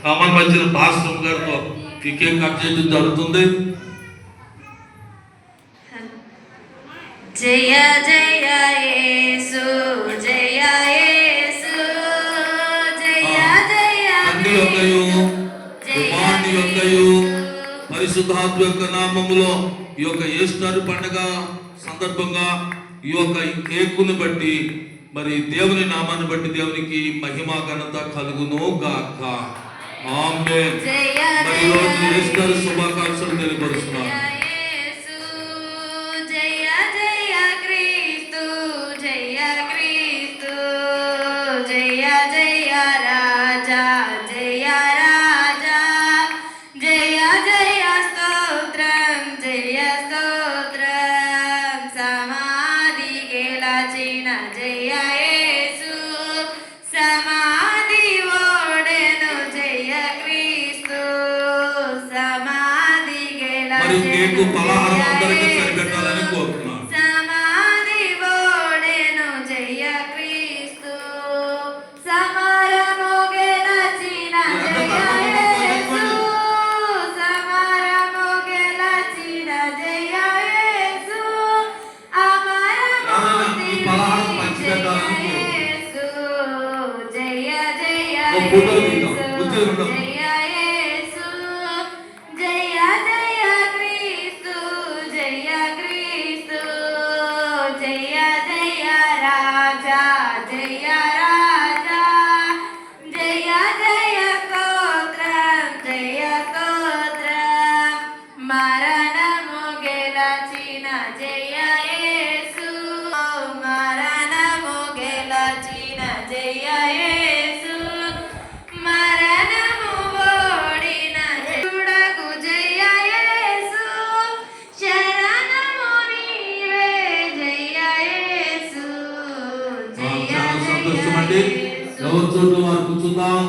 Common వచ్చిన pastor గారితో ఈ కేక్ కట్ చేయడం జరుగుతుంది. జయ జయ యేసు జయ యేసు జయ జయ తండ్రి యొక్కయు కుమారుని యొక్కయు పరిశుద్ధాత్మ యొక్క నామములో ఈ యొక్క ఈస్టర్ పండుగ సందర్భంగా ఈ యొక్క కేకును బట్టి మరి దేవుని నామాన్ని బట్టి దేవునికి మహిమ ఘనత కలుగును గాక. ఆమేన్. మరి ఈ రోజు ఈస్టర్ శుభాకాంక్షలు తెలియపరుస్తున్నాను. మరి కేకు పలహారం అందరికీ సరిపెట్టాలని కోరుతున్నాను. ఫోటో తీద్దాం. ఎవరి చోటు వారు కూర్చుందాం.